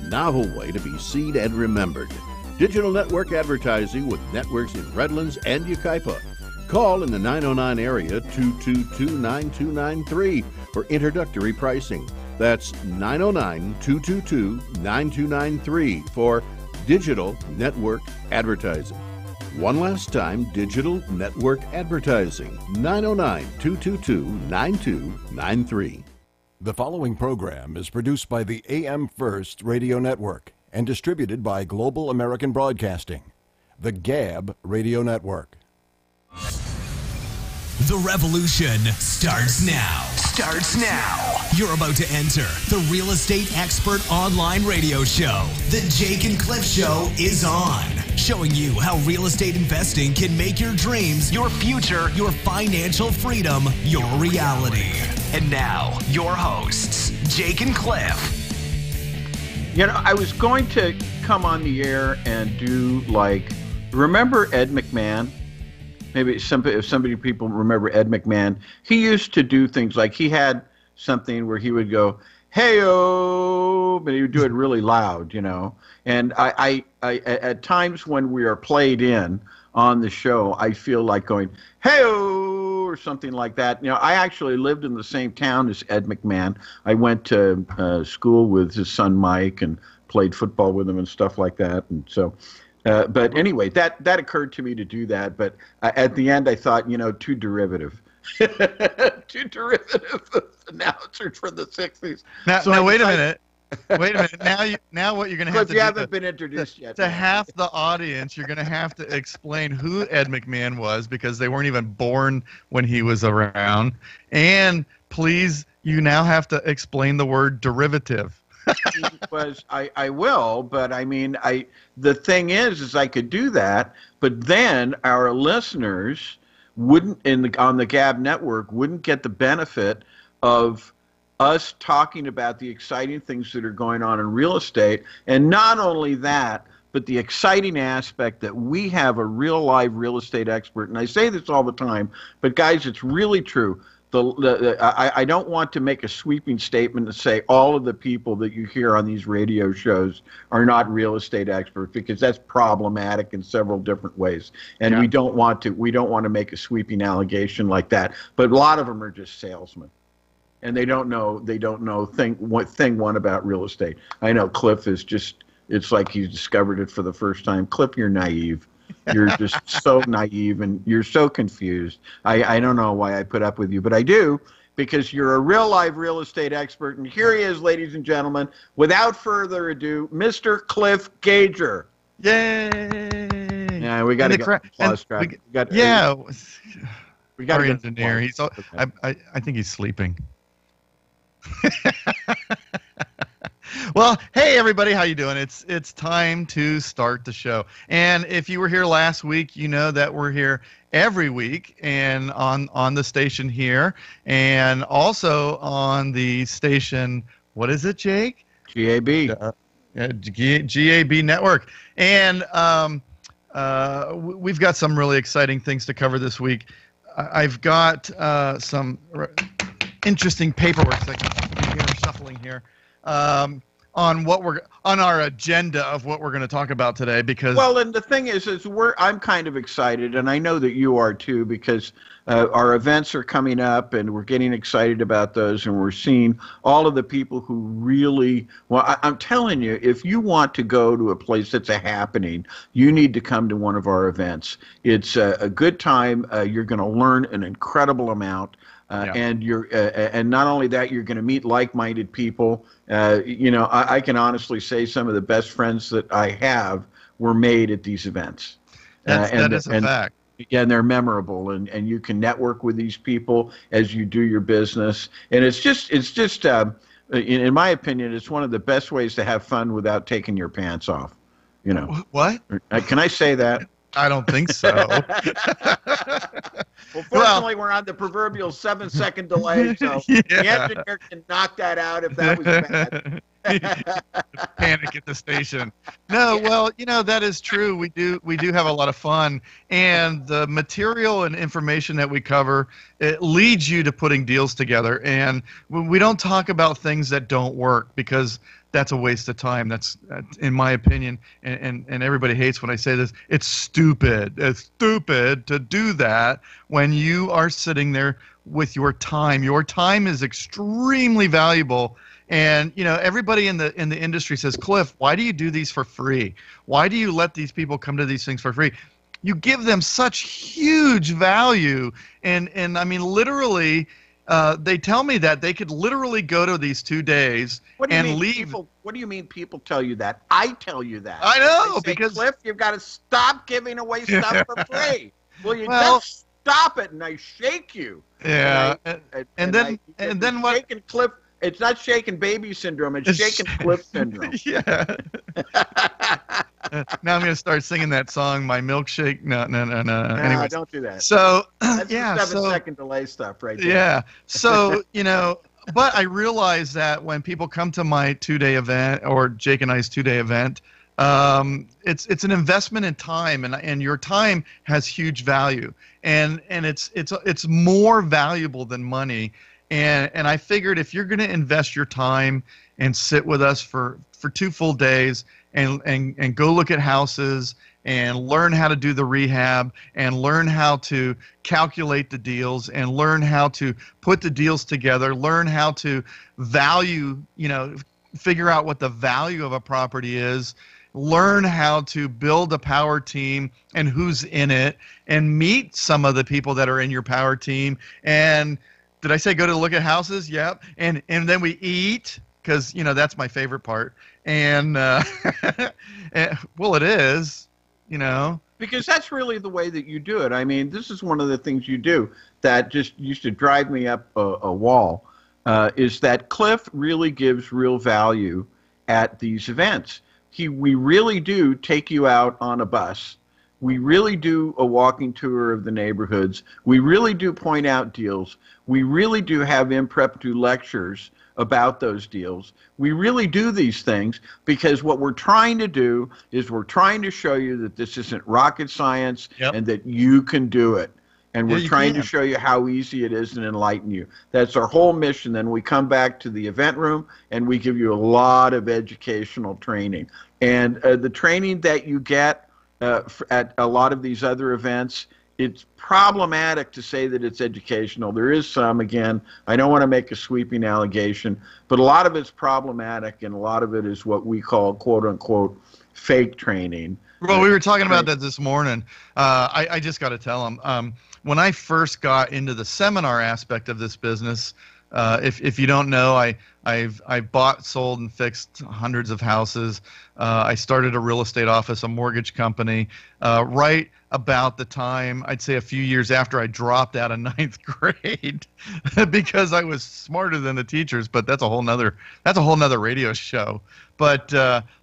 novel way to be seen and remembered. Digital network advertising with networks in Redlands and Yucaipa. Call in the 909 area 222-9293 for introductory pricing. That's 909-222-9293 for digital network advertising. One last time, digital network advertising, 909-222-9293. The following program is produced by the AM First Radio Network and distributed by Global American Broadcasting, the Gab Radio Network. The revolution starts now. You're about to enter the Real Estate Expert Online Radio Show. The Jake and Cliff Show is on. Showing you how real estate investing can make your dreams, your future, your financial freedom, your reality. And now, your hosts, Jake and Cliff. You know, I was going to come on the air and do remember Ed McMahon? Maybe if people remember Ed McMahon, he used to do things like he had something where he would go, "Hey-o," but he would do it really loud, you know. And I at times when we are played in on the show, I feel like going, "Hey-o," or something like that. You know, I actually lived in the same town as Ed McMahon. I went to school with his son Mike and played football with him and stuff like that. And so. But anyway, that occurred to me to do that. But at the end, I thought, you know, too derivative. Too derivative announcers from the 60s. Now wait a minute. Wait a minute. Now what you're going to have to do. You haven't been introduced yet. To half the audience, you're going to have to explain who Ed McMahon was because they weren't even born when he was around. And please, you now have to explain the word derivative. I will, but I mean, the thing is I could do that, but then our listeners wouldn't, on the Gab network, wouldn't get the benefit of us talking about the exciting things that are going on in real estate, and not only that, but the exciting aspect that we have a real live real estate expert, and I say this all the time, but guys, it's really true. I don't want to make a sweeping statement to say all of the people that you hear on these radio shows are not real estate experts, because that's problematic in several different ways, and yeah. we don't want to make a sweeping allegation like that. But a lot of them are just salesmen, and they don't know thing one about real estate. I know Cliff is just, it's like he's discovered it for the first time. Cliff, you're naive. You're just so naive and you're so confused. I don't know why I put up with you, but I do, because you're a real live real estate expert. And here he is, ladies and gentlemen, without further ado, Mr. Cliff Gager. Yay! Yeah, we got to get applause track. We got our engineer. He's all, I think he's sleeping. Well, hey everybody, how you doing? It's time to start the show. And if you were here last week, you know that we're here every week and on the station here, and also on the station. What is it, Jake? GAB. GAB network. And we've got some really exciting things to cover this week. I've got some interesting paperwork that I'm shuffling here. On our agenda of what we're going to talk about today, because and the thing is I'm kind of excited, and I know that you are too, because our events are coming up and we're getting excited about those, and we're seeing all of the people who really I'm telling you, if you want to go to a place that's a happening, you need to come to one of our events. It's a good time. You're going to learn an incredible amount. And and not only that, you're going to meet like-minded people. You know, I can honestly say some of the best friends that I have were made at these events. That is a fact. Yeah, and they're memorable, and you can network with these people as you do your business. And it's just in my opinion, it's one of the best ways to have fun without taking your pants off. You know what? Can I say that? I don't think so. Well, fortunately, we're on the proverbial 7-second delay, so the engineer can knock that out if that was bad. Panic at the station. No, well, you know, that is true. We do have a lot of fun, and the material and information that we cover, it leads you to putting deals together. And we don't talk about things that don't work, because that's a waste of time. That's in my opinion, and everybody hates when I say this. It's stupid. It's stupid to do that when you are sitting there with your time. Your time is extremely valuable. And everybody in the industry says, Cliff, why do you do these for free? Why do you let these people come to these things for free? You give them such huge value, and I mean literally. They tell me that they could literally go to these 2 days and leave. What do you mean people tell you that? I tell you that. I know, say, because Cliff, you've got to stop giving away stuff for free. Well, just stop it, and I shake you. Yeah, and then what? Shaking Cliff. It's not shaking baby syndrome. It's shaking Cliff syndrome. Yeah. Now I'm going to start singing that song, My Milkshake. No. Anyway, don't do that. So, that's the 7-second delay stuff right there. Yeah. So, but I realize that when people come to my 2-day event or Jake and I's 2-day event, it's an investment in time, and your time has huge value, and it's more valuable than money. And I figured if you're going to invest your time and sit with us for 2 full days and go look at houses and learn how to do the rehab and learn how to calculate the deals and learn how to put the deals together, learn how to value, figure out what the value of a property is, learn how to build a power team and who's in it, and meet some of the people that are in your power team. And did I say go to look at houses? Yep. And then we eat, because that's my favorite part. And well, it is, because that's really the way that you do it. I mean, this is one of the things you do that just used to drive me up a wall. Is that Cliff really gives real value at these events. We really do take you out on a bus. We really do a walking tour of the neighborhoods. We really do point out deals. We really do have impromptu lectures about those deals. We really do these things because what we're trying to do is we're trying to show you that this isn't rocket science. Yep. And that you can do it. And we're trying to show you how easy it is and enlighten you. That's our whole mission. Then we come back to the event room and we give you a lot of educational training. And the training that you get at a lot of these other events, it's problematic to say that it's educational. There is some, again, I don't want to make a sweeping allegation, but a lot of it's problematic, and a lot of it is what we call, quote unquote, fake training. Well, we were talking about that this morning. I just got to tell them, when I first got into the seminar aspect of this business, if you don't know, I bought, sold, and fixed hundreds of houses. I started a real estate office, a mortgage company, right about the time, I'd say a few years after I dropped out of 9th grade because I was smarter than the teachers, but that's a whole nother radio show. But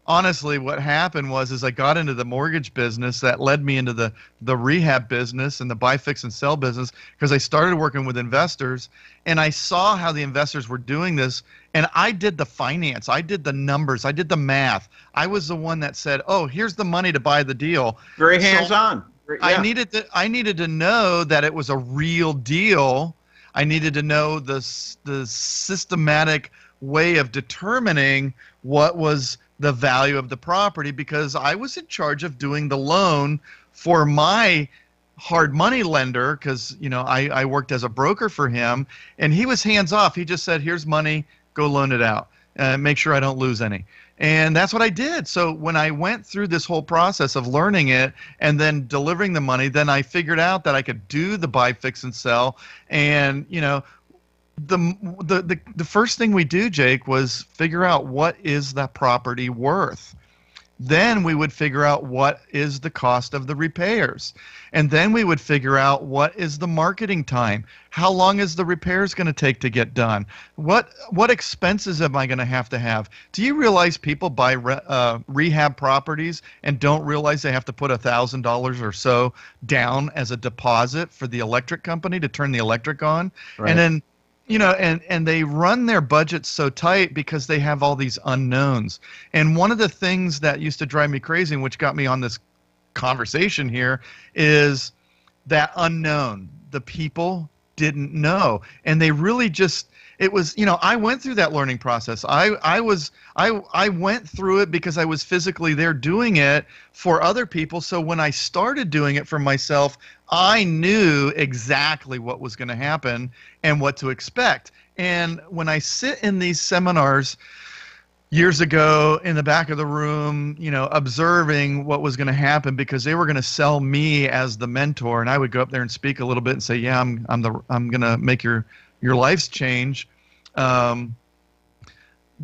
honestly, what happened was I got into the mortgage business. That led me into the rehab business and the buy, fix, and sell business, because I started working with investors, and I saw how the investors were doing this. And I did the finance. I did the numbers. I did the math. I was the one that said, oh, here's the money to buy the deal. Very hands-on. So I needed to know that it was a real deal. I needed to know the systematic way of determining what was the value of the property, because I was in charge of doing the loan for my hard money lender, because I worked as a broker for him, and he was hands off. He just said, here's money, go loan it out, make sure I don't lose any. And that's what I did. So when I went through this whole process of learning it and then delivering the money, then I figured out that I could do the buy, fix, and sell. And the first thing we do, Jake, was figure out what is that property worth. Then we would figure out what is the cost of the repairs. And then we would figure out what is the marketing time. How long is the repairs going to take to get done? What expenses am I going to have? Do you realize people buy rehab properties and don't realize they have to put $1,000 or so down as a deposit for the electric company to turn the electric on? Right. And then and they run their budgets so tight because they have all these unknowns. And one of the things that used to drive me crazy, and which got me on this conversation here, is that unknown. The people didn't know. And they really just, it was, I went through that learning process. I went through it because I was physically there doing it for other people. So when I started doing it for myself, I knew exactly what was going to happen and what to expect. And when I sit in these seminars years ago in the back of the room, observing what was going to happen, because they were going to sell me as the mentor, and I would go up there and speak a little bit and say, yeah, I'm going to make your lives change. The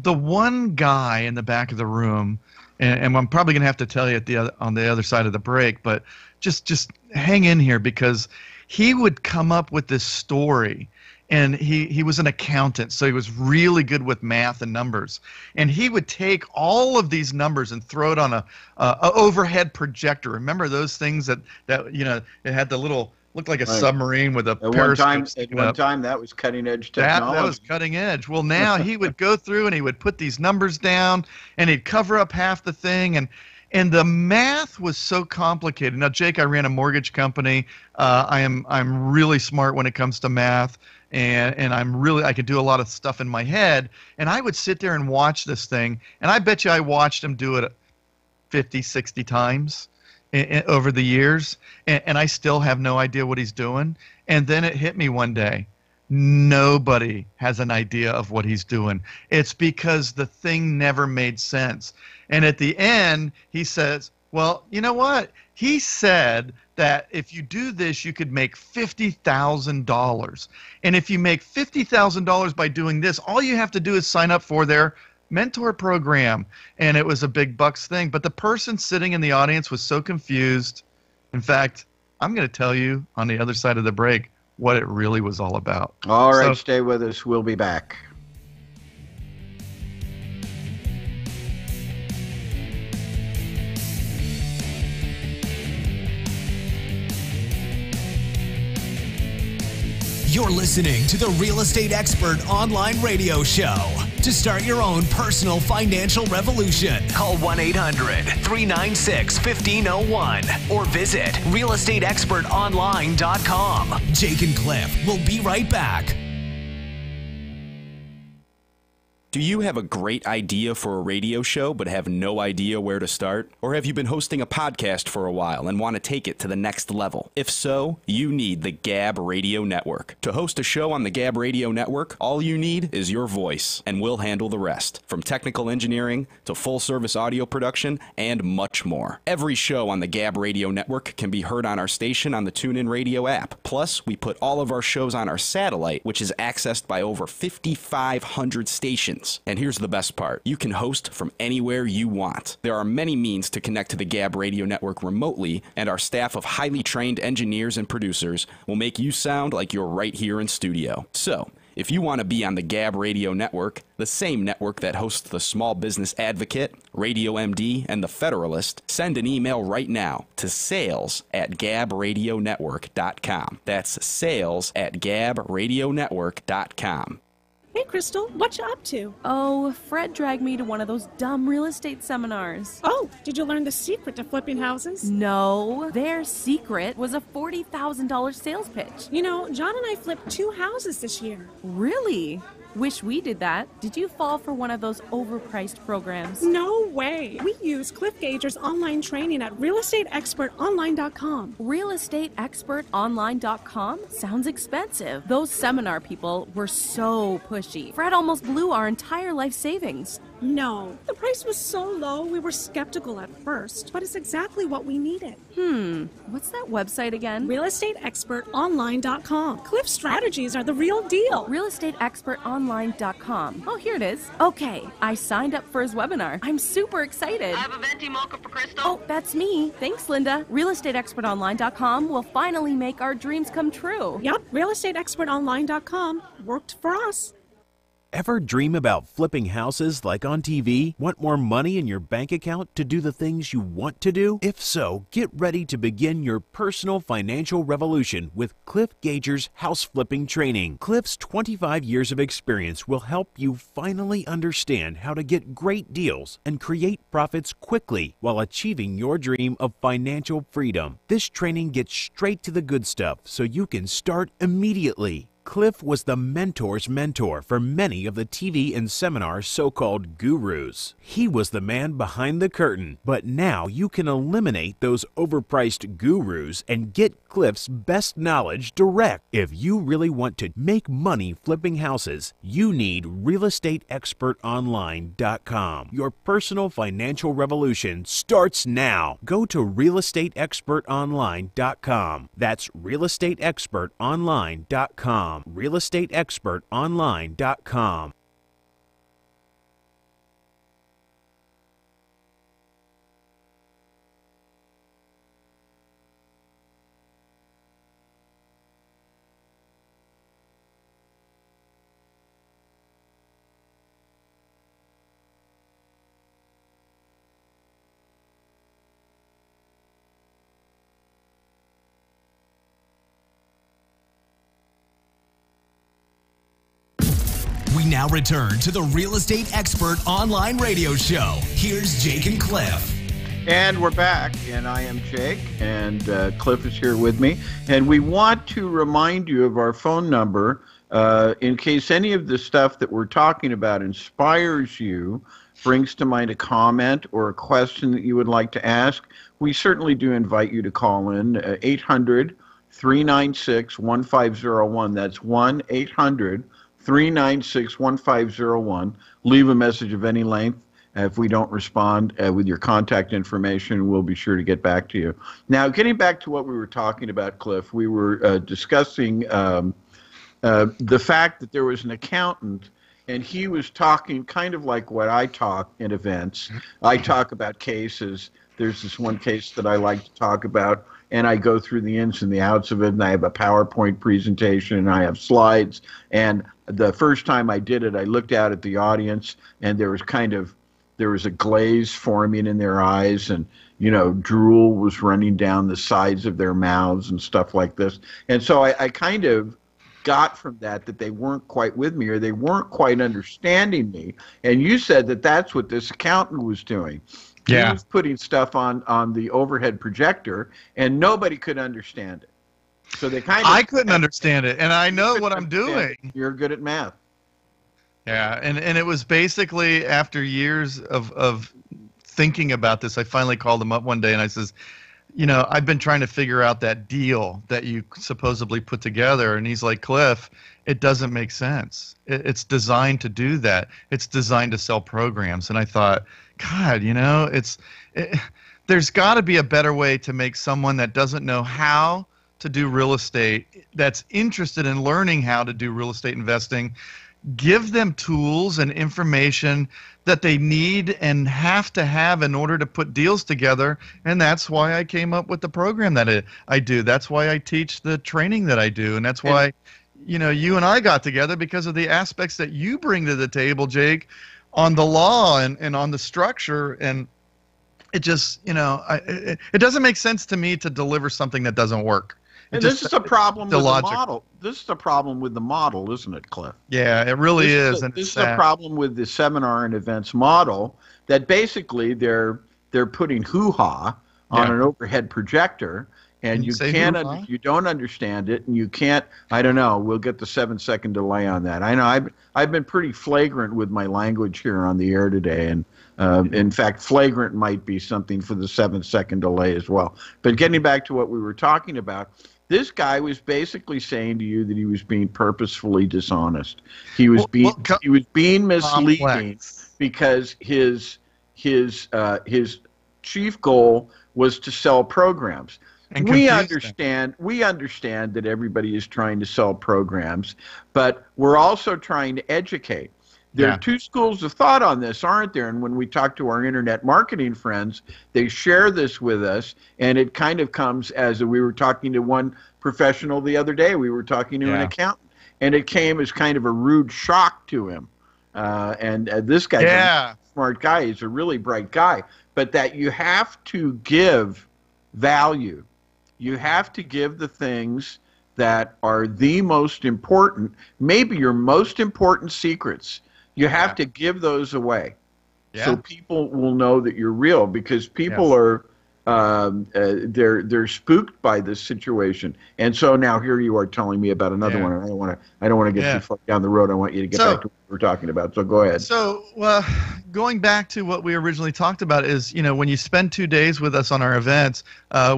one guy in the back of the room, and I'm probably going to have to tell you on the other side of the break, but just hang in here, because he would come up with this story. And he was an accountant, so he was really good with math and numbers. And he would take all of these numbers and throw it on a overhead projector. Remember those things that it had the little, looked like a submarine with a periscope. At one time, that was cutting edge technology. That was cutting edge. Well, now he would go through and he would put these numbers down, and he'd cover up half the thing, and the math was so complicated. Now, Jake, I ran a mortgage company. I'm really smart when it comes to math. And I could do a lot of stuff in my head, and I would sit there and watch this thing, and I bet you I watched him do it 50, 60 times over the years, and I still have no idea what he's doing. And then it hit me one day. Nobody has an idea of what he's doing. It's because the thing never made sense. And at the end, he says, well, you know what? He said that if you do this, you could make $50,000. And if you make $50,000 by doing this, all you have to do is sign up for their mentor program. And it was a big bucks thing. But the person sitting in the audience was so confused. In fact, I'm going to tell you on the other side of the break what it really was all about. All right, stay with us. We'll be back. You're listening to the Real Estate Expert Online Radio Show. To start your own personal financial revolution, call 1-800-396-1501 or visit realestateexpertonline.com. Jake and Cliff will be right back. Do you have a great idea for a radio show but have no idea where to start? Or have you been hosting a podcast for a while and want to take it to the next level? If so, you need the Gab Radio Network. To host a show on the Gab Radio Network, all you need is your voice, and we'll handle the rest. From technical engineering to full-service audio production and much more. Every show on the Gab Radio Network can be heard on our station on the TuneIn Radio app. Plus, we put all of our shows on our satellite, which is accessed by over 5,500 stations. And here's the best part. You can host from anywhere you want. There are many means to connect to the Gab Radio Network remotely, and our staff of highly trained engineers and producers will make you sound like you're right here in studio. So, if you want to be on the Gab Radio Network, the same network that hosts the Small Business Advocate, Radio MD, and the Federalist, send an email right now to sales@gabradionetwork.com. That's sales@gabradionetwork.com. Hey, Crystal, what you up to? Oh, Fred dragged me to one of those dumb real estate seminars. Oh, did you learn the secret to flipping houses? No, their secret was a $40,000 sales pitch. You know, John and I flipped 2 houses this year. Really? Wish we did that. Did you fall for one of those overpriced programs? No way. We use Cliff Gager's online training at realestateexpertonline.com. Realestateexpertonline.com? Sounds expensive. Those seminar people were so pushy. Fred almost blew our entire life savings. No, the price was so low we were skeptical at first, but it's exactly what we needed. What's that website again? realestateexpertonline.com. Cliff's strategies are the real deal. realestateexpertonline.com. Oh, here it is. Okay, I signed up for his webinar. I'm super excited. I have a venti mocha for Crystal. Oh, that's me. Thanks, Linda. realestateexpertonline.com will finally make our dreams come true. Yup, realestateexpertonline.com worked for us. Ever dream about flipping houses like on TV? Want more money in your bank account to do the things you want to do? If so, get ready to begin your personal financial revolution with Cliff Gager's house flipping training. Cliff's 25 years of experience will help you finally understand how to get great deals and create profits quickly while achieving your dream of financial freedom. This training gets straight to the good stuff so you can start immediately. Cliff was the mentor's mentor for many of the TV and seminar so-called gurus. He was the man behind the curtain, but now you can eliminate those overpriced gurus and get Cliff's best knowledge direct. If you really want to make money flipping houses, you need realestateexpertonline.com. Your personal financial revolution starts now. Go to realestateexpertonline.com. That's realestateexpertonline.com. realestateexpertonline.com. We now return to the Real Estate Expert Online Radio Show. Here's Jake and Cliff. And we're back, and I am Jake, and Cliff is here with me. And we want to remind you of our phone number in case any of the stuff that we're talking about inspires you, brings to mind a comment or a question that you would like to ask. We certainly do invite you to call in, 800-396-1501. That's 1-800-396-1501. Leave a message of any length. If we don't respond with your contact information, we'll be sure to get back to you. Now, getting back to what we were talking about, Cliff, we were discussing the fact that there was an accountant, and he was talking kind of like what I talk in events. I talk about cases. There's this one case that I like to talk about, and I go through the ins and the outs of it, and I have a PowerPoint presentation, and I have slides. And the first time I did it, I looked out at the audience, and there was a glaze forming in their eyes, and, you know, drool was running down the sides of their mouths and stuff like this. And so I kind of got from that they weren't quite with me, or they weren't quite understanding me. And you said that that's what this accountant was doing. Yeah. He was putting stuff on the overhead projector, and nobody could understand it. So they I couldn't understand it, and I know what I'm doing. You're good at math. Yeah, and it was basically after years of thinking about this, I finally called him up one day and I says, you know, I've been trying to figure out that deal that you supposedly put together. And he's like, Cliff, it doesn't make sense. It's designed to do that. It's designed to sell programs. And I thought, God, you know, there's got to be a better way to make someone that doesn't know how to do real estate, that's interested in learning how to do real estate investing, give them tools and information that they need and have to have in order to put deals together. And that's why I came up with the program that I do. That's why I teach the training that I do. And that's why, you know, you and I got together, because of the aspects that you bring to the table, Jake, on the law and on the structure. And it just, you know, it doesn't make sense to me to deliver something that doesn't work. And this is a problem with the model. This is the problem with the model, isn't it, Cliff? Yeah, it really is. This is a problem with the seminar and events model, that basically they're putting hoo-ha on an overhead projector, and you don't understand it, and you can't. I don't know. We'll get the 7-second delay on that. I know I've been pretty flagrant with my language here on the air today, and in fact, flagrant might be something for the 7-second delay as well. But getting back to what we were talking about. This guy was basically saying to you that he was being purposefully dishonest. He was being misleading because his chief goal was to sell programs. We understand that everybody is trying to sell programs, but we're also trying to educate. There are two schools of thought on this, aren't there? And when we talk to our internet marketing friends, they share this with us, and it kind of comes as we were talking to one professional the other day. We were talking to an accountant, and it came as kind of a rude shock to him. And this guy's a smart guy. He's a really bright guy. But that you have to give value. You have to give the things that are the most important, maybe your most important secrets. You have to give those away so people will know that you're real, because people are they're spooked by this situation, and so now here you are telling me about another one, and I don't want to get too far down the road. I want you to get back to what we're talking about. So go ahead. So, going back to what we originally talked about is, when you spend 2 days with us on our events,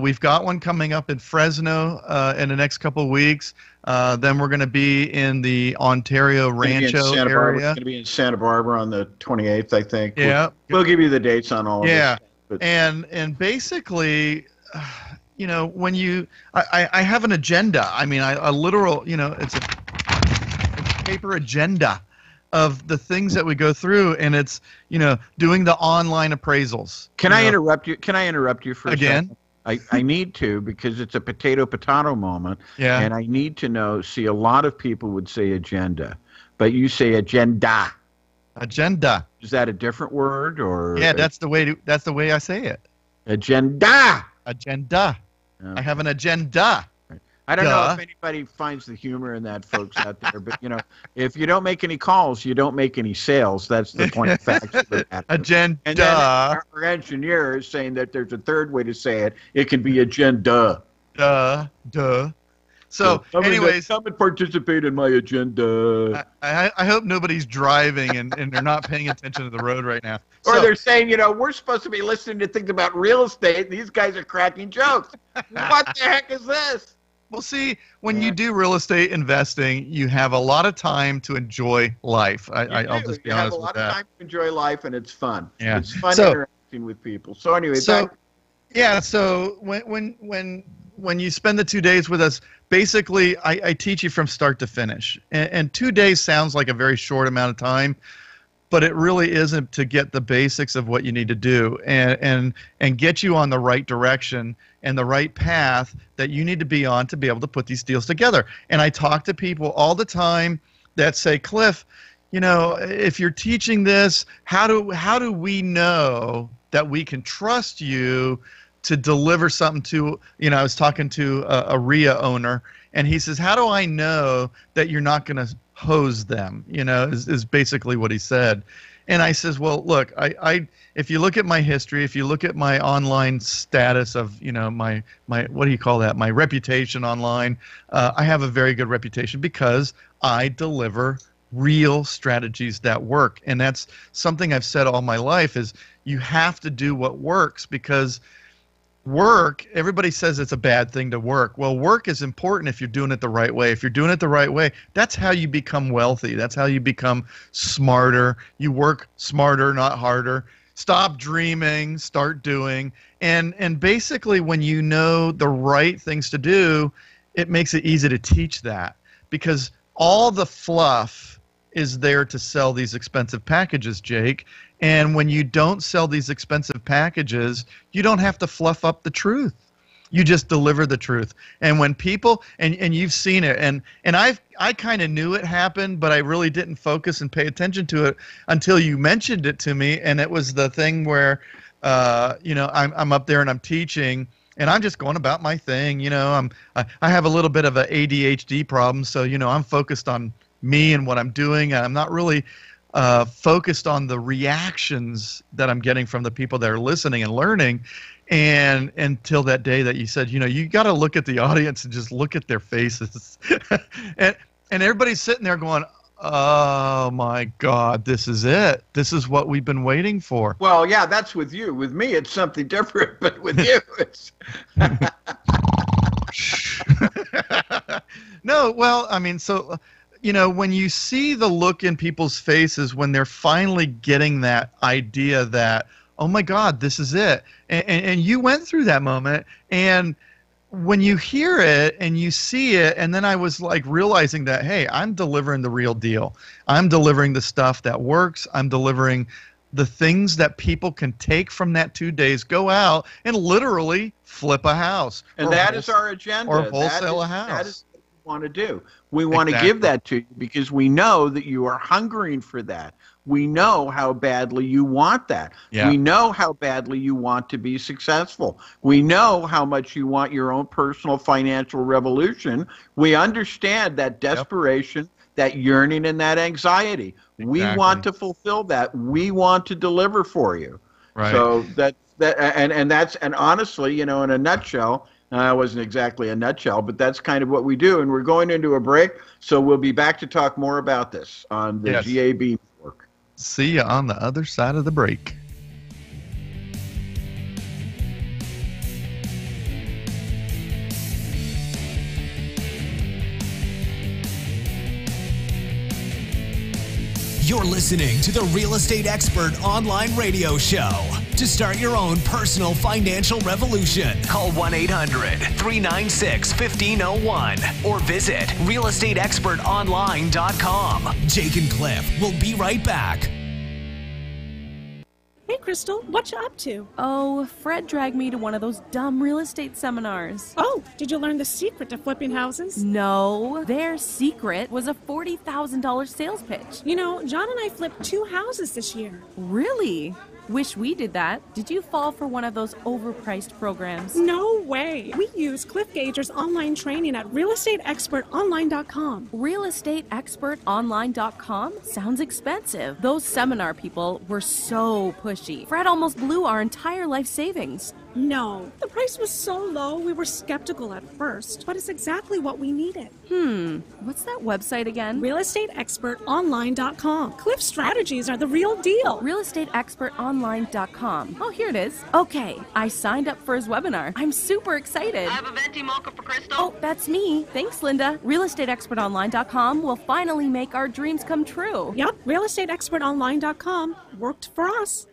we've got one coming up in Fresno in the next couple of weeks. Then we're going to be in the Ontario Rancho area. We're going to be in Santa Barbara on the 28th, I think. Yeah. We'll give you the dates on all of this. And basically, when I have an agenda. I mean, a literal, it's a paper agenda of the things that we go through, and it's, doing the online appraisals. Can I interrupt you? Can I interrupt you for a again? Second? I need to, because it's a potato moment. Yeah. And I need to know. See, a lot of people would say agenda, but you say agenda. Agenda. Is that a different word, or? Yeah, that's the way I say it. Agenda. Agenda. Okay. I have an agenda. I don't know if anybody finds the humor in that, folks out there, but if you don't make any calls, you don't make any sales. That's the point of facts. Agenda. And then our engineer is saying that there's a third way to say it. It can be agenda. Duh. So, anyways, come and participate in my agenda. I hope nobody's driving and they're not paying attention to the road right now. Or they're saying, we're supposed to be listening to things about real estate. These guys are cracking jokes. What the heck is this? Well, see, when you do real estate investing, you have a lot of time to enjoy life. I'll just be honest with that. You have a lot of time to enjoy life, and it's fun. Yeah. It's fun interacting with people. So anyway, so when you spend the 2 days with us, basically I teach you from start to finish. And 2 days sounds like a very short amount of time, but it really isn't, to get the basics of what you need to do and get you on the right direction and the right path that you need to be on to be able to put these deals together. And I talk to people all the time that say, Cliff, if you're teaching this, how do we know that we can trust you to deliver something to, I was talking to a RIA owner, and he says, how do I know that you're not going to hose them, is basically what he said. And I says, well, look, if you look at my history, if you look at my online status of, my what do you call that? My reputation online, I have a very good reputation because I deliver real strategies that work. And that's something I've said all my life, is you have to do what works, because work, everybody says it's a bad thing to work. Well, work is important if you're doing it the right way. If you're doing it the right way, that's how you become wealthy. That's how you become smarter. You work smarter, not harder. Stop dreaming, start doing. And basically, when you know the right things to do, it makes it easy to teach that, because all the fluff is there to sell these expensive packages, Jake. And when you don't sell these expensive packages, you don't have to fluff up the truth. You just deliver the truth. And when people, and you've seen it, and I kind of knew it happened, but I really didn't focus and pay attention to it until you mentioned it to me. And it was the thing where, I'm up there and I'm teaching, and I'm just going about my thing. I have a little bit of an ADHD problem, so I'm focused on me and what I'm doing. I'm not really focused on the reactions that I'm getting from the people that are listening and learning. And until that day that you said, you got to look at the audience and just look at their faces. and everybody's sitting there going, oh my God, this is it. This is what we've been waiting for. Well, yeah, that's with you. With me, it's something different, but with you, it's... No, well, I mean, so... when you see the look in people's faces when they're finally getting that idea that, oh my God, this is it. And you went through that moment. And when you hear it and you see it, and then I was like realizing that, hey, I'm delivering the real deal. I'm delivering the stuff that works. I'm delivering the things that people can take from that 2 days, go out and literally flip a house. And that is our agenda. Or wholesale a house. That is what we want to do. We want to give that to you because we know that you are hungering for that. We know how badly you want that. Yeah. We know how badly you want to be successful. We know how much you want your own personal financial revolution. We understand that desperation, that yearning, and that anxiety. Exactly. We want to fulfill that. We want to deliver for you. Right. So and honestly, in a nutshell, it wasn't exactly a nutshell, but that's kind of what we do. And we're going into a break, so we'll be back to talk more about this on the GAB network. See you on the other side of the break. You're listening to the Real Estate Expert Online Radio Show. To start your own personal financial revolution, call 1-800-396-1501 or visit realestateexpertonline.com. Jake and Cliff will be right back. Hey, Crystal, what you up to? Oh, Fred dragged me to one of those dumb real estate seminars. Oh, did you learn the secret to flipping houses? No, their secret was a $40,000 sales pitch. John and I flipped 2 houses this year. Really? Wish we did that. Did you fall for one of those overpriced programs? No way. We use Cliff Gager's online training at realestateexpertonline.com. Realestateexpertonline.com? Sounds expensive. Those seminar people were so pushy. Fred almost blew our entire life savings. No, the price was so low we were skeptical at first, but it's exactly what we needed. What's that website again? realestateexpertonline.com. Cliff strategies are the real deal. realestateexpertonline.com. Oh, here it is. Okay, I signed up for his webinar. I'm super excited. I have a venti mocha for Crystal. Oh, that's me. Thanks, Linda. realestateexpertonline.com will finally make our dreams come true. Yep, realestateexpertonline.com worked for us.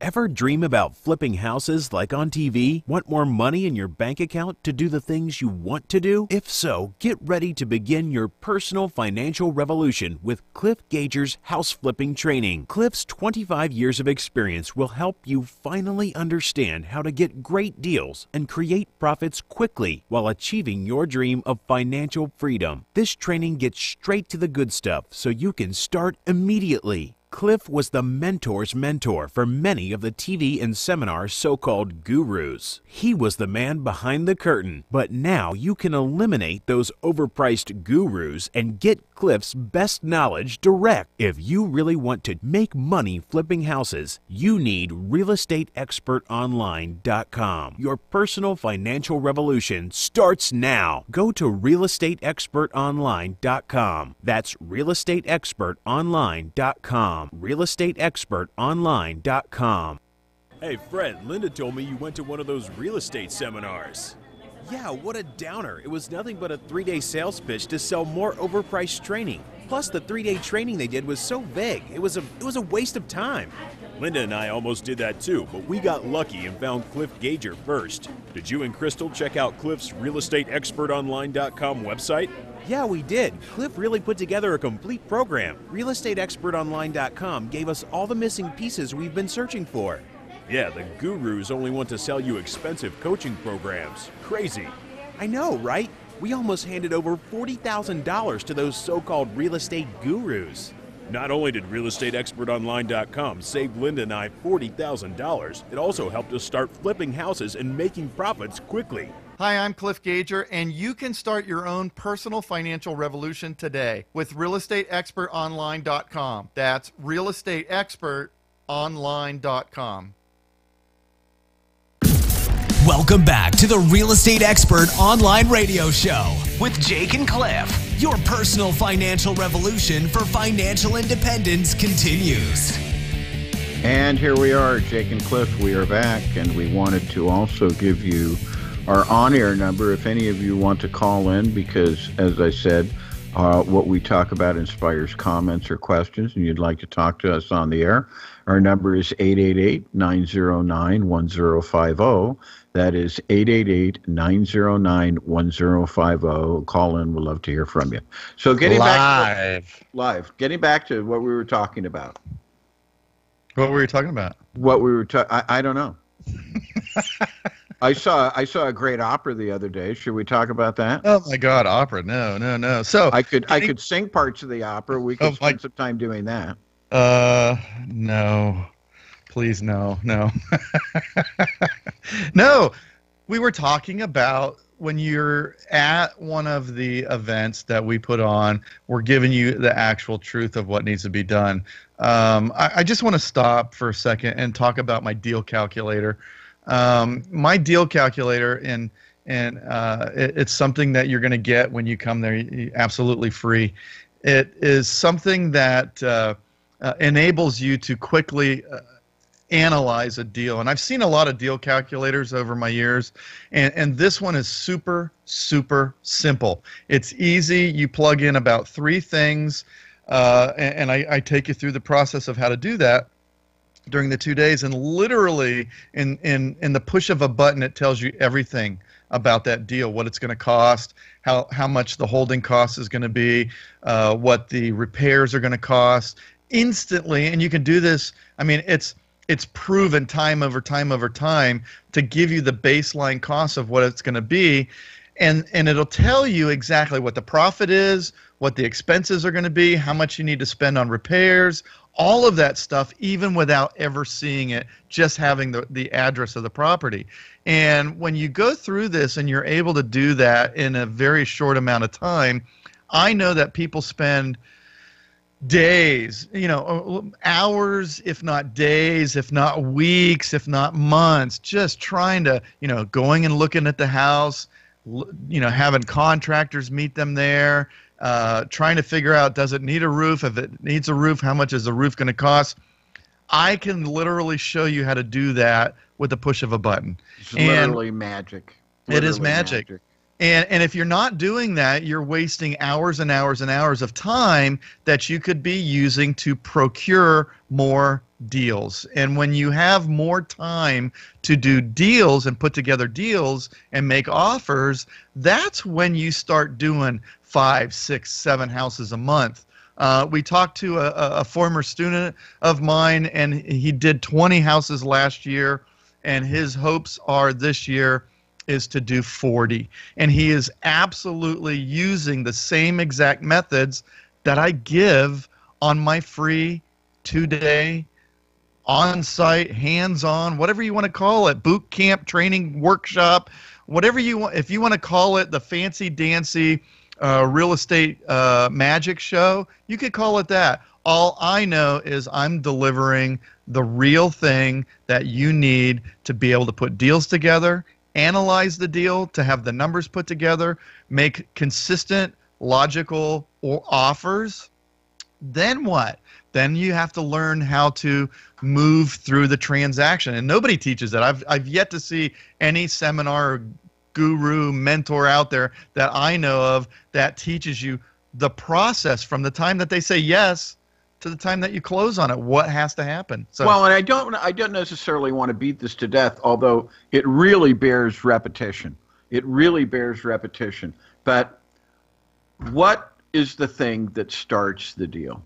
Ever dream about flipping houses like on TV? Want more money in your bank account to do the things you want to do? If so, get ready to begin your personal financial revolution with Cliff Gager's house flipping training. Cliff's 25 years of experience will help you finally understand how to get great deals and create profits quickly while achieving your dream of financial freedom. This training gets straight to the good stuff so you can start immediately. Cliff was the mentor's mentor for many of the TV and seminar so-called gurus. He was the man behind the curtain, but now you can eliminate those overpriced gurus and get Cliff's best knowledge direct. If you really want to make money flipping houses, you need realestateexpertonline.com. Your personal financial revolution starts now. Go to realestateexpertonline.com. That's realestateexpertonline.com. realestateexpertonline.com. Hey Fred, Linda told me you went to one of those real estate seminars. Yeah, what a downer. It was nothing but a 3-day sales pitch to sell more overpriced training. Plus the 3-day training they did was so vague. It was a waste of time. Linda and I almost did that too, but we got lucky and found Cliff Gager first. Did you and Crystal check out Cliff's realestateexpertonline.com website? Yeah, we did. Cliff really put together a complete program. realestateexpertonline.com gave us all the missing pieces we've been searching for. Yeah, the gurus only want to sell you expensive coaching programs. Crazy. I know, right? We almost handed over $40,000 to those so-called real estate gurus. Not only did realestateexpertonline.com save Linda and I $40,000, it also helped us start flipping houses and making profits quickly. Hi, I'm Cliff Gager, and you can start your own personal financial revolution today with realestateexpertonline.com. That's realestateexpertonline.com. Welcome back to the Real Estate Expert Online Radio Show with Jake and Cliff. Your personal financial revolution for financial independence continues. And here we are, Jake and Cliff. We are back, and we wanted to also give you our on-air number if any of you want to call in, because, as I said, what we talk about inspires comments or questions, and you'd like to talk to us on the air. Our number is 888-909-1050. That is 888-909-1050. Call in. We'd love to hear from you. So getting back to what we were talking about. What were you talking about? I don't know. I saw a great opera the other day. Should we talk about that? Oh my God, opera! No. So I could sing parts of the opera. We could spend some time doing that. No, please, no. No, we were talking about when you're at one of the events that we put on, we're giving you the actual truth of what needs to be done. I just want to stop for a second and talk about my deal calculator. My deal calculator, and it's something that you're going to get when you come there, absolutely free. It is something that enables you to quickly analyze a deal. And I've seen a lot of deal calculators over my years, and this one is super, super simple. It's easy. You plug in about 3 things, and I take you through the process of how to do that during the 2 days, and literally in the push of a button, it tells you everything about that deal, what it's going to cost, how much the holding cost is going to be, what the repairs are going to cost instantly. And you can do this. I mean, it's proven time over time over time to give you the baseline cost of what it's going to be. And it'll tell you exactly what the profit is, what the expenses are going to be, how much you need to spend on repairs, all of that stuff, even without ever seeing it, just having the address of the property. And when you go through this and you're able to do that in a very short amount of time, I know that people spend days, hours, if not days, if not weeks, if not months, just trying to, going and looking at the house, having contractors meet them there, trying to figure out, does it need a roof? If it needs a roof, how much is the roof going to cost? I can literally show you how to do that with the push of a button. It's literally magic. It is magic. And if you're not doing that, you're wasting hours and hours and hours of time that you could be using to procure more deals. And when you have more time to do deals and put together deals and make offers, that's when you start doing 5, 6, 7 houses a month. We talked to a former student of mine, and he did 20 houses last year, and his hopes are this year is to do 40. And he is absolutely using the same exact methods that I give on my free 2-day on-site, hands-on, whatever you want to call it, boot camp, training, workshop, whatever you want. If you want to call it the fancy-dancy real estate magic show, you could call it that. All I know is I'm delivering the real thing that you need to be able to put deals together, analyze the deal, to have the numbers put together, make consistent, logical offers. Then what? Then you have to learn how to move through the transaction. And nobody teaches that. I've yet to see any seminar or guru mentor out there that I know of that teaches you the process from the time that they say yes to the time that you close on it, what has to happen. So, well, and I don't necessarily want to beat this to death, although it really bears repetition. It really bears repetition. But what is the thing that starts the deal?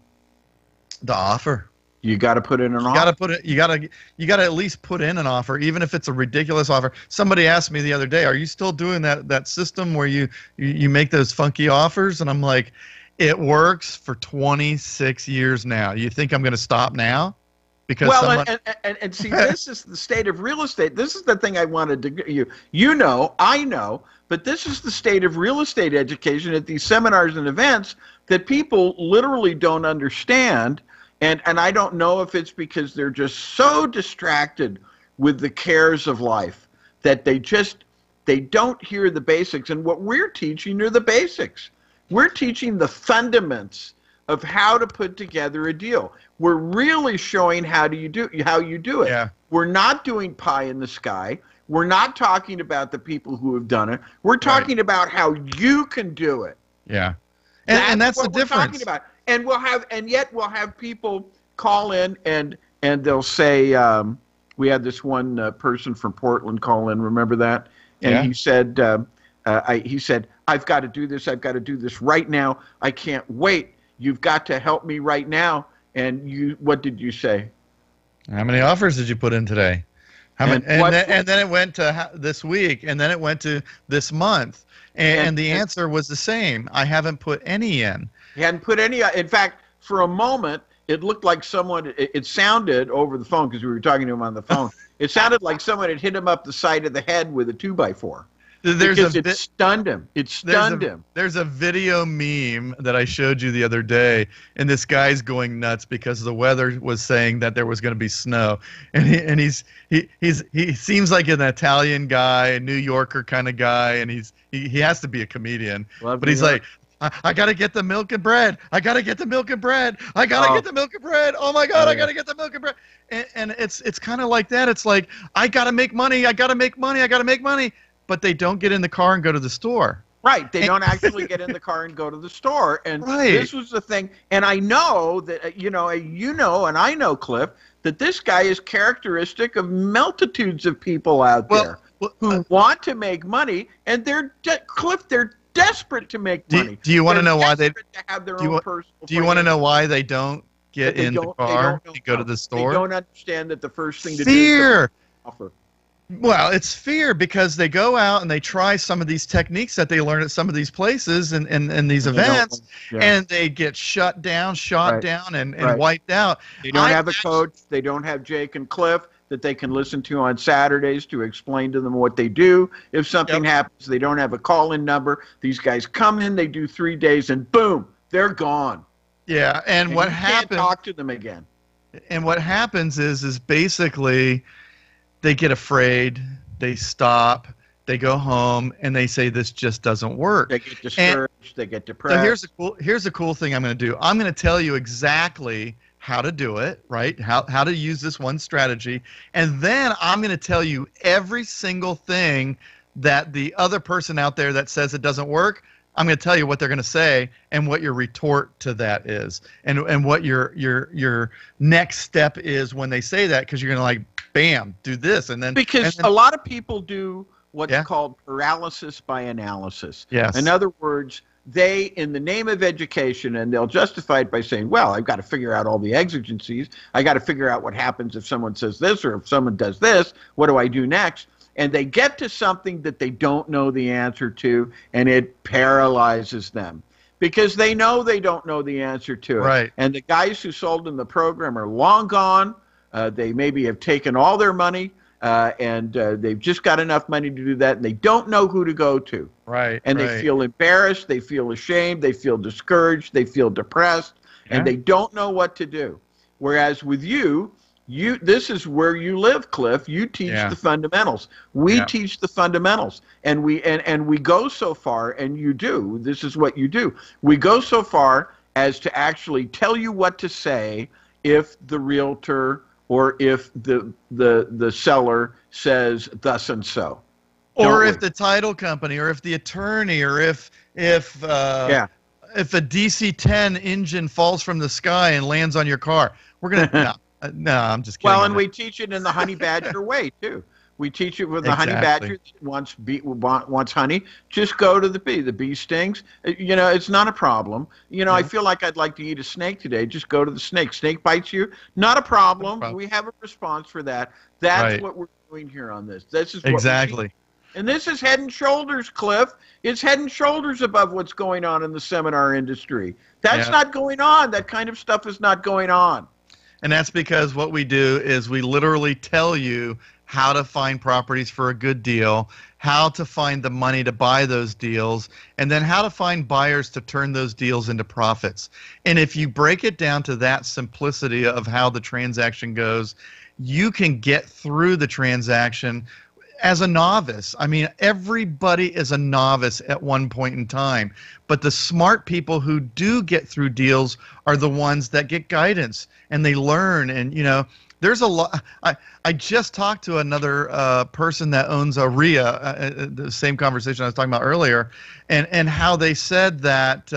The offer. You got to put in an offer. You got to at least put in an offer, even if it's a ridiculous offer. Somebody asked me the other day, "Are you still doing that system where you make those funky offers?" And I'm like, it works for 26 years now. You think I'm going to stop now? Because and see, this is the state of real estate. This is the thing I wanted to I know, but this is the state of real estate education at these seminars and events that people literally don't understand. And I don't know if it's because they're just so distracted with the cares of life that they don't hear the basics. And what we're teaching are the basics. We're teaching the fundamentals of how to put together a deal. We're really showing how you do it. Yeah. We're not doing pie in the sky. We're not talking about the people who have done it. We're talking about how you can do it. Yeah. And that's the difference. We're talking about. And yet we'll have people call in and they'll say, we had this one person from Portland call in, remember that? And he said, I've got to do this. I've got to do this right now. I can't wait. You've got to help me right now. And what did you say? How many offers did you put in today? And then it went to this week, and then it went to this month. And the answer was the same. I haven't put any in. You hadn't put any. In fact, for a moment, it looked like someone, it sounded over the phone, because we were talking to him on the phone, it sounded like someone had hit him up the side of the head with a 2x4. because it stunned him. It stunned him. There's a video meme that I showed you the other day, and this guy's going nuts because the weather was saying that there was going to be snow, and he seems like an Italian guy, a New Yorker kind of guy, and he has to be a comedian, but he's like, I gotta get the milk and bread. I gotta get the milk and bread. I gotta get the milk and bread. Oh my God, I gotta get the milk and bread. And it's kind of like that. It's like, I gotta make money. I gotta make money. I gotta make money. But they don't get in the car and go to the store. Right. They don't actually get in the car and go to the store. And this was the thing. And I know that, and I know, Cliff, that this guy is characteristic of multitudes of people out there who want to make money. And they're desperate to make money. Do you want to know why they have their own personal Do you want to know why they don't get in the car and go to the store? They don't understand that the first thing to do is offer. Well, it's fear because they go out and they try some of these techniques that they learn at some of these places and these events, and they get shut down, down, and wiped out. They don't have a coach. They don't have Jake and Cliff that they can listen to on Saturdays to explain to them what they do. If something happens, they don't have a call-in number. These guys come in, they do 3 days, and boom, they're gone. Yeah, and what happens? Can't talk to them again. And what happens is basically they get afraid, they stop, they go home, and they say this just doesn't work. They get discouraged, they get depressed. So here's a cool thing I'm going to do. I'm going to tell you exactly how to do it, right? How to use this one strategy. And then I'm going to tell you every single thing that the other person out there that says it doesn't work, I'm going to tell you what they're going to say and what your retort to that is, and what your next step is when they say that, because you're going to like, bam, do this, and then a lot of people do what's called paralysis by analysis. Yes. In other words, they, in the name of education, and they'll justify it by saying, well, I've got to figure out all the exigencies. I got to figure out what happens if someone says this, or if someone does this, what do I do next? And they get to something that they don't know the answer to, and it paralyzes them because they know they don't know the answer to it. Right. And the guys who sold them the program are long gone. They maybe have taken all their money, and they've just got enough money to do that, and they don't know who to go to. Right. And they feel embarrassed, they feel ashamed, they feel discouraged, they feel depressed, and they don't know what to do. Whereas with you, this is where you live, Cliff. You teach the fundamentals. We teach the fundamentals, and we go so far, and you do. This is what you do. We go so far as to actually tell you what to say if the realtor or if the seller says thus and so, or if the title company, or if the attorney, or if a DC-10 engine falls from the sky and lands on your car, we're gonna no, I'm just kidding. Well, and we teach it in the honey badger way too. We teach it with the honey badger that wants honey. Just go to the bee. The bee stings. It's not a problem. I feel like I'd like to eat a snake today. Just go to the snake. Snake bites you. Not a problem. We have a response for that. That's what we're doing here on this. This is what exactly. And this is head and shoulders, Cliff. It's head and shoulders above what's going on in the seminar industry. That's not going on. That kind of stuff is not going on. And that's because what we do is we literally tell you how to find properties for a good deal, how to find the money to buy those deals, and then how to find buyers to turn those deals into profits. And if you break it down to that simplicity of how the transaction goes, you can get through the transaction as a novice. I mean, everybody is a novice at one point in time, but the smart people who do get through deals are the ones that get guidance and they learn. And there's a lot. I just talked to another person that owns a RIA, the same conversation I was talking about earlier, and how they said that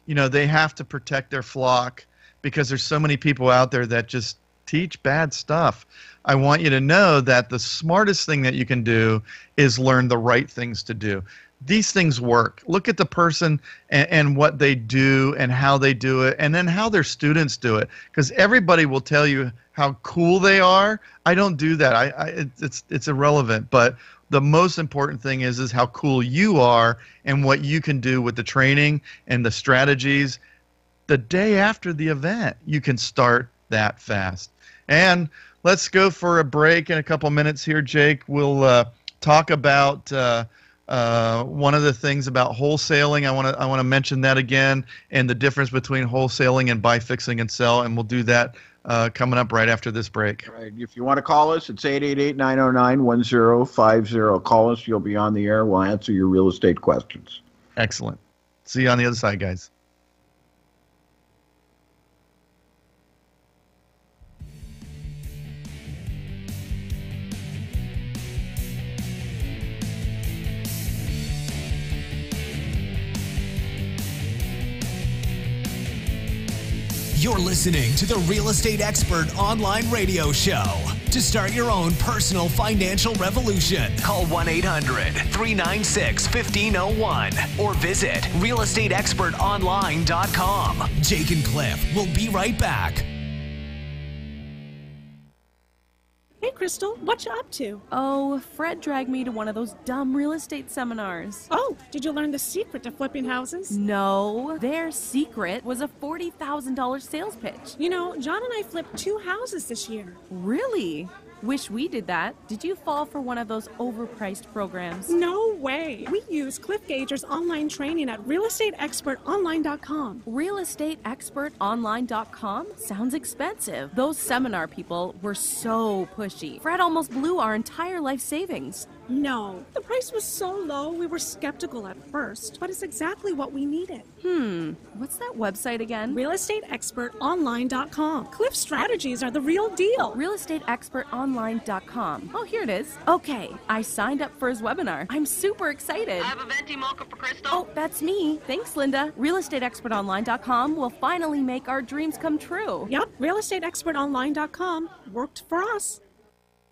they have to protect their flock because there's so many people out there that just teach bad stuff. I want you to know that the smartest thing that you can do is learn the right things to do. These things work. Look at the person and what they do and how they do it, and then how their students do it. Because everybody will tell you how cool they are. I don't do that. It's irrelevant. But the most important thing is how cool you are and what you can do with the training and the strategies. The day after the event, you can start that fast. And let's go for a break in a couple minutes here, Jake. We'll talk about One of the things about wholesaling, I want to mention that again, and the difference between wholesaling and buy, fixing, and sell, and we'll do that coming up right after this break. Right. If you want to call us, it's 888-909-1050. Call us. You'll be on the air. We'll answer your real estate questions. Excellent. See you on the other side, guys. You're listening to the Real Estate Expert Online Radio Show. To start your own personal financial revolution, call 1-800-396-1501 or visit realestateexpertonline.com. Jake and Cliff will be right back. Hey, Crystal, what you up to? Oh, Fred dragged me to one of those dumb real estate seminars. Oh, did you learn the secret to flipping houses? No, their secret was a $40,000 sales pitch. You know, John and I flipped 2 houses this year. Really? Wish we did that. Did you fall for one of those overpriced programs? No way. We use Cliff Gager's online training at realestateexpertonline.com. Realestateexpertonline.com? Sounds expensive. Those seminar people were so pushy. Fred almost blew our entire life savings. No, the price was so low we were skeptical at first, but it's exactly what we needed. What's that website again? realestateexpertonline.com. Cliff strategies are the real deal. realestateexpertonline.com. Oh, here it is. Okay, I signed up for his webinar. I'm super excited. I have a venti mocha for Crystal. Oh, that's me. Thanks, Linda. realestateexpertonline.com will finally make our dreams come true. Yep, realestateexpertonline.com worked for us.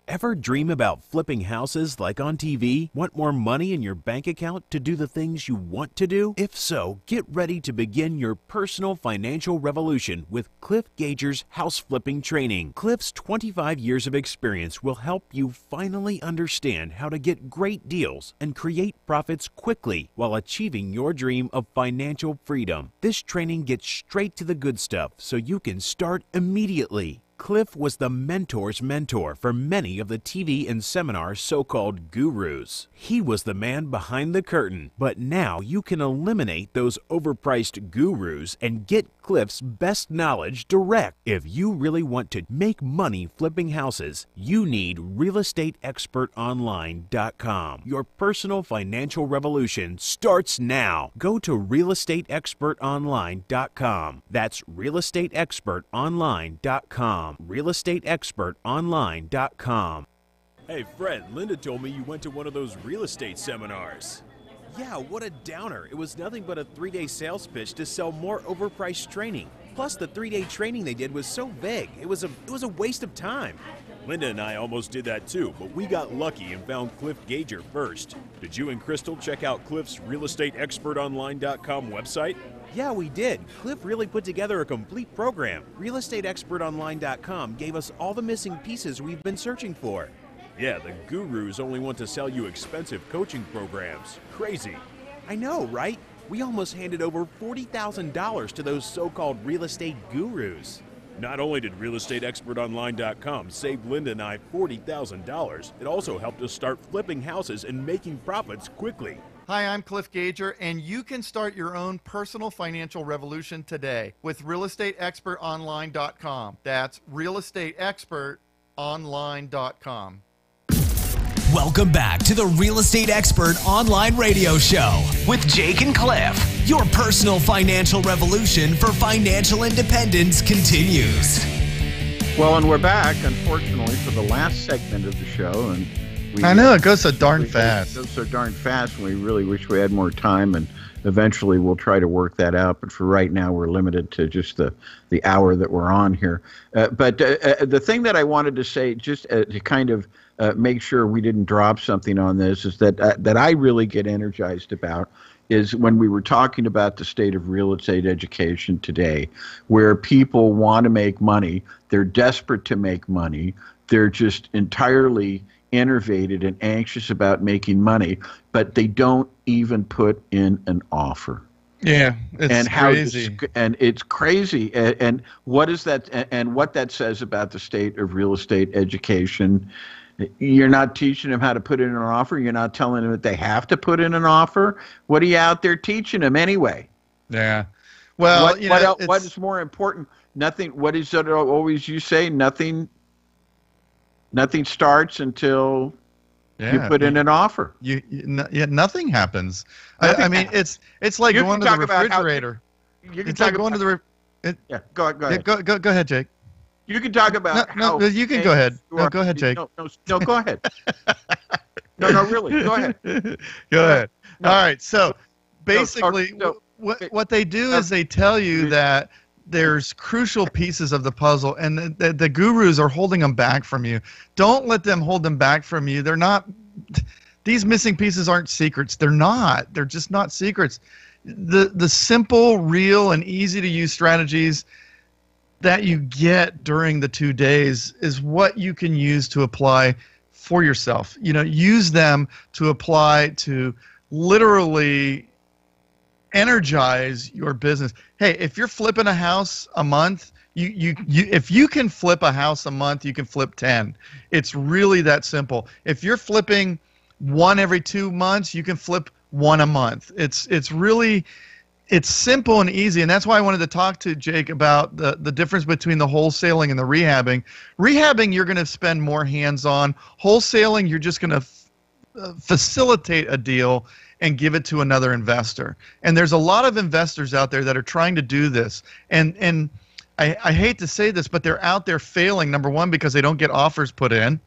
Ever dream about flipping houses like on TV? Want more money in your bank account to do the things you want to do? If so, get ready to begin your personal financial revolution with Cliff Gager's house flipping training. Cliff's 25 years of experience will help you finally understand how to get great deals and create profits quickly while achieving your dream of financial freedom. This training gets straight to the good stuff so you can start immediately. Cliff was the mentor's mentor for many of the TV and seminar so-called gurus. He was the man behind the curtain, but now you can eliminate those overpriced gurus and get Cliff's best knowledge direct. If you really want to make money flipping houses, you need realestateexpertonline.com. Your personal financial revolution starts now. Go to realestateexpertonline.com. That's realestateexpertonline.com. realestateexpertonline.com. Hey, Fred, Linda told me you went to one of those real estate seminars. Yeah, what a downer. It was nothing but a 3-day sales pitch to sell more overpriced training. Plus, the 3-day training they did was so vague. It was a waste of time. Linda and I almost did that too, but we got lucky and found Cliff Gager first. Did you and Crystal check out Cliff's realestateexpertonline.com website? Yeah, we did. Cliff really put together a complete program. realestateexpertonline.com gave us all the missing pieces we've been searching for. Yeah, the gurus only want to sell you expensive coaching programs. Crazy. I know, right? We almost handed over $40,000 to those so-called real estate gurus. Not only did realestateexpertonline.com save Linda and I $40,000, it also helped us start flipping houses and making profits quickly. Hi, I'm Cliff Gager, and you can start your own personal financial revolution today with realestateexpertonline.com. That's realestateexpertonline.com. Welcome back to the Real Estate Expert Online Radio Show with Jake and Cliff. Your personal financial revolution for financial independence continues. Well, and we're back, unfortunately, for the last segment of the show. And I know, it goes so darn fast. It goes so darn fast, and we really wish we had more time, and eventually we'll try to work that out. But for right now, we're limited to just the hour that we're on here. But the thing that I wanted to say, just to kind of make sure we didn't drop something on this, is that I really get energized about is when we were talking about the state of real estate education today, where people want to make money, they're desperate to make money, they're just entirely innervated and anxious about making money, but they don't even put in an offer. Yeah, it's crazy. And it's crazy. And what is that? And what that says about the state of real estate education You're not teaching them how to put in an offer. You're not telling them that they have to put in an offer. What are you out there teaching them anyway? Yeah. Well, what is more important? Nothing. What is it always you say? Nothing starts until you put in an offer. Nothing happens. I mean, it's like going to the refrigerator. It's like going to the. Go ahead. Go ahead, Jake. You can talk about no, you can go ahead. No, go ahead, Jake. No, go ahead. No, really, go ahead. Go ahead. No. All right, so basically, what they do is they tell you that there's crucial pieces of the puzzle, and the gurus are holding them back from you. Don't let them hold them back from you. They're not. These missing pieces aren't secrets. They're not. They're just not secrets. The simple, real, and easy to use strategies that you get during the 2 days is what you can use to apply for yourself. Use them to apply to literally energize your business. Hey, if you're flipping a house a month, if you can flip a house a month, you can flip 10. It's really that simple. If you're flipping one every 2 months, you can flip one a month. It's simple and easy, and that's why I wanted to talk to Jake about the difference between the wholesaling and the rehabbing. Rehabbing, you're going to spend more hands-on. Wholesaling, you're just going to facilitate a deal and give it to another investor. And there's a lot of investors out there that are trying to do this. And I hate to say this, but they're out there failing, number one, because they don't get offers put in.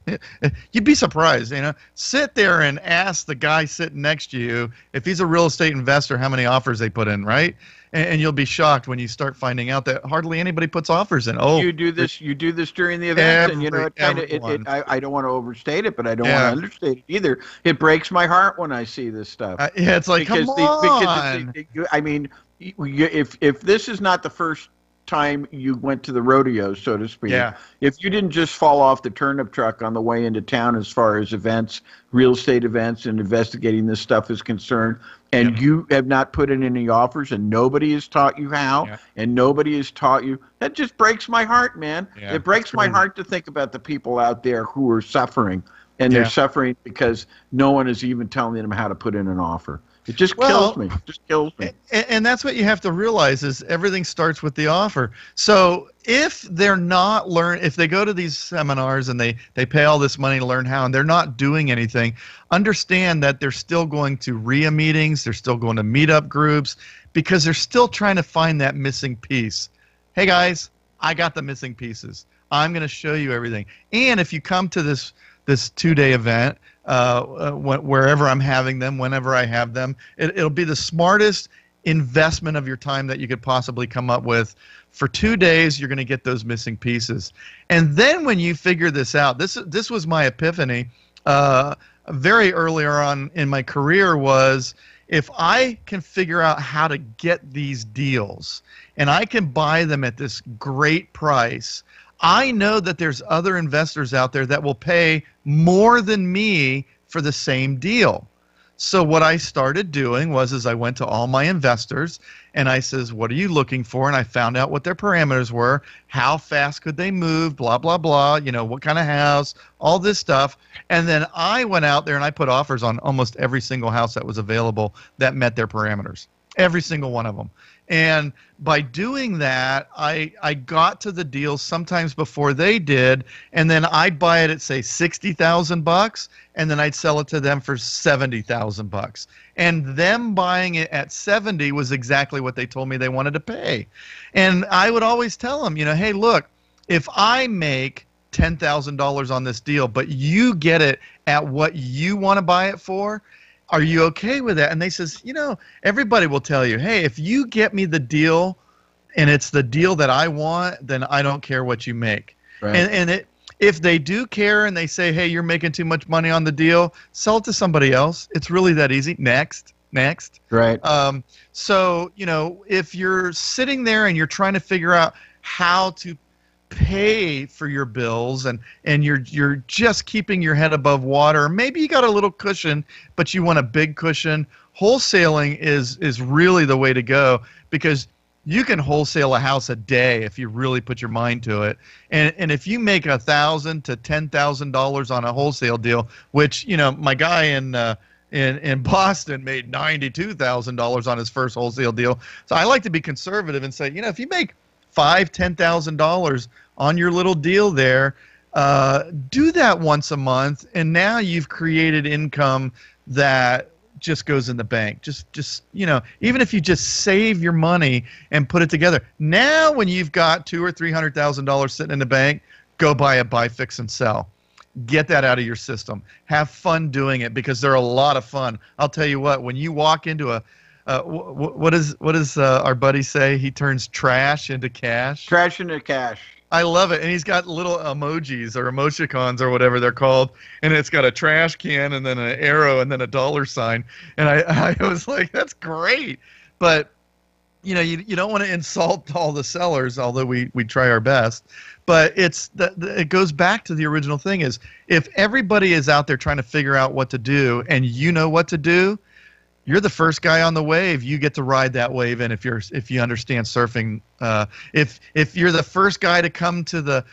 You'd be surprised, Sit there and ask the guy sitting next to you, if he's a real estate investor, how many offers they put in, right? And you'll be shocked when you start finding out that hardly anybody puts offers in. Oh, you do this during the event, and I don't want to overstate it, but I don't want to understate it either. It breaks my heart when I see this stuff. It's like, come on. I mean, if this is not the first time you went to the rodeo, so to speak. Yeah. If you didn't just fall off the turnip truck on the way into town as far as events, real estate events, and investigating this stuff is concerned, and you have not put in any offers, and nobody has taught you how, and nobody has taught you, that just breaks my heart, man. It breaks my heart to think about the people out there who are suffering, and they're suffering because no one is even telling them how to put in an offer. It just kills me. It just kills me. And that's what you have to realize is everything starts with the offer. So if they're not if they go to these seminars and they pay all this money to learn how and they're not doing anything, understand that they're still going to RIA meetings, they're still going to meetup groups, because they're still trying to find that missing piece. Hey guys, I got the missing pieces. I'm going to show you everything. And if you come to this 2-day event, wherever I'm having them, whenever I have them, it'll be the smartest investment of your time that you could possibly come up with. For 2 days, you're going to get those missing pieces. And then when you figure this out, this was my epiphany very earlier on in my career, was if I can figure out how to get these deals and I can buy them at this great price, I know that there's other investors out there that will pay more than me for the same deal. So what I started doing was I went to all my investors and I says, what are you looking for? And I found out what their parameters were, how fast could they move, blah, blah, blah, what kind of house, all this stuff. And then I went out there and I put offers on almost every single house that was available that met their parameters, every single one of them. And by doing that, I got to the deals sometimes before they did, and then I'd buy it at, say, $60,000, and then I'd sell it to them for $70,000. And them buying it at 70 was exactly what they told me they wanted to pay. And I would always tell them, hey, look, if I make $10,000 on this deal, but you get it at what you want to buy it for, are you okay with that? And they says, everybody will tell you, hey, if you get me the deal and it's the deal that I want, then I don't care what you make. Right. And if they do care and they say, hey, you're making too much money on the deal, sell it to somebody else. It's really that easy. Next. Right. So, if you're sitting there and you're trying to figure out how to pay for your bills and you're just keeping your head above water, maybe you got a little cushion but you want a big cushion, wholesaling is really the way to go, because you can wholesale a house a day if you really put your mind to it. And if you make $1,000 to $10,000 on a wholesale deal, which, my guy in Boston made $92,000 on his first wholesale deal. So I like to be conservative and say, if you make $5,000-$10,000 on your little deal there, do that once a month, and now you've created income that just goes in the bank. Just even if you just save your money and put it together. Now when you've got $200,000 or $300,000 sitting in the bank, go buy fix and sell. Get that out of your system. Have fun doing it, because they're a lot of fun. I'll tell you what, when you walk into what does our buddy say? He turns trash into cash. Trash into cash. I love it. And he's got little emojis or emoticons or whatever they're called. And it's got a trash can and then an arrow and then a dollar sign. And I was like, that's great. But, you don't want to insult all the sellers, although we try our best. But it goes back to the original thing is, if everybody is out there trying to figure out what to do and you know what to do, you're the first guy on the wave. You get to ride that wave, and if you understand surfing, if you're the first guy to come to the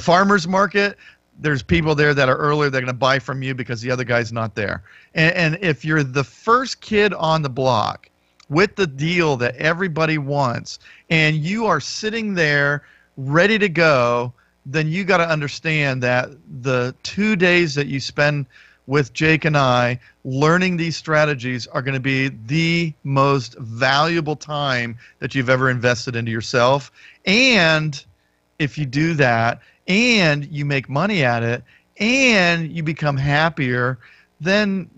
farmers market, there's people there that are earlier. They're going to buy from you because the other guy's not there. And if you're the first kid on the block with the deal that everybody wants, and you are sitting there ready to go, then you got to understand that the 2 days that you spend with Jake and I learning these strategies are going to be the most valuable time that you've ever invested into yourself. And if you do that and you make money at it and you become happier, then,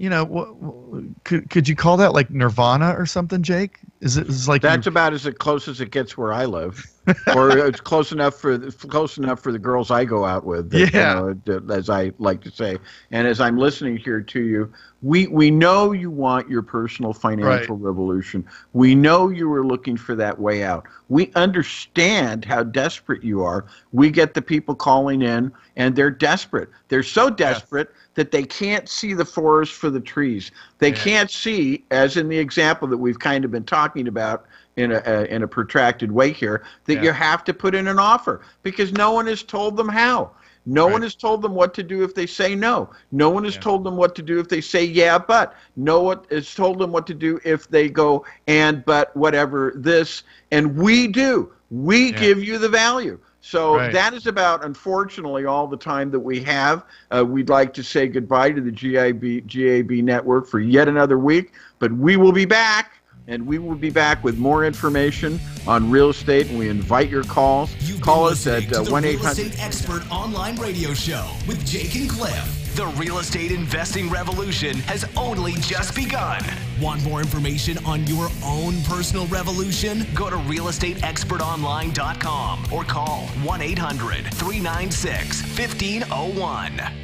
could you call that like nirvana or something, Jake? Is like that's about as close as it gets where I live, or it's close enough for the girls I go out with. That, as I like to say, and as I'm listening here to you, we know you want your personal financial revolution. We know you were looking for that way out. We understand how desperate you are. We get the people calling in, and they're desperate. They're so desperate that they can't see the forest for the trees. They can't see, as in the example that we've kind of been talking about in a protracted way here, that you have to put in an offer, because no one has told them how. No one has told them what to do if they say no. No one has told them what to do if they say yeah, but. No one has told them what to do if they go and, but, whatever, this. And we do. We give you the value. So that is about, unfortunately, all the time that we have. We'd like to say goodbye to the GAB network for yet another week, but we will be back. And we will be back with more information on real estate, and we invite your calls. Call us at 1-800. Real Estate Expert Online Radio Show with Jake and Cliff. The real estate investing revolution has only just begun. Want more information on your own personal revolution? Go to realestateexpertonline.com or call 1-800-396-1501.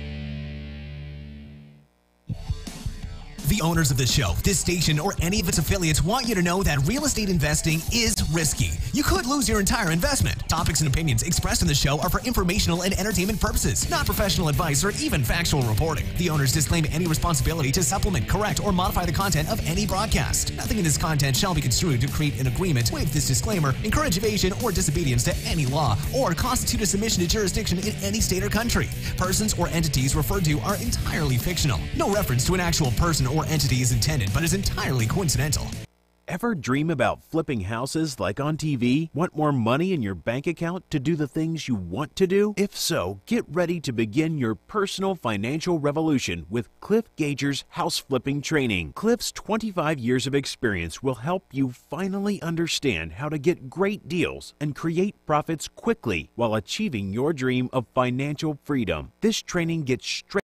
The owners of the show, this station, or any of its affiliates want you to know that real estate investing is risky. You could lose your entire investment. Topics and opinions expressed in the show are for informational and entertainment purposes, not professional advice or even factual reporting. The owners disclaim any responsibility to supplement, correct, or modify the content of any broadcast. Nothing in this content shall be construed to create an agreement, waive this disclaimer, encourage evasion or disobedience to any law, or constitute a submission to jurisdiction in any state or country. Persons or entities referred to are entirely fictional. No reference to an actual person or entity is intended, but is entirely coincidental. Ever dream about flipping houses like on TV? Want more money in your bank account to do the things you want to do? If so, get ready to begin your personal financial revolution with Cliff Gager's house flipping training. Cliff's 25 years of experience will help you finally understand how to get great deals and create profits quickly while achieving your dream of financial freedom. This training gets straight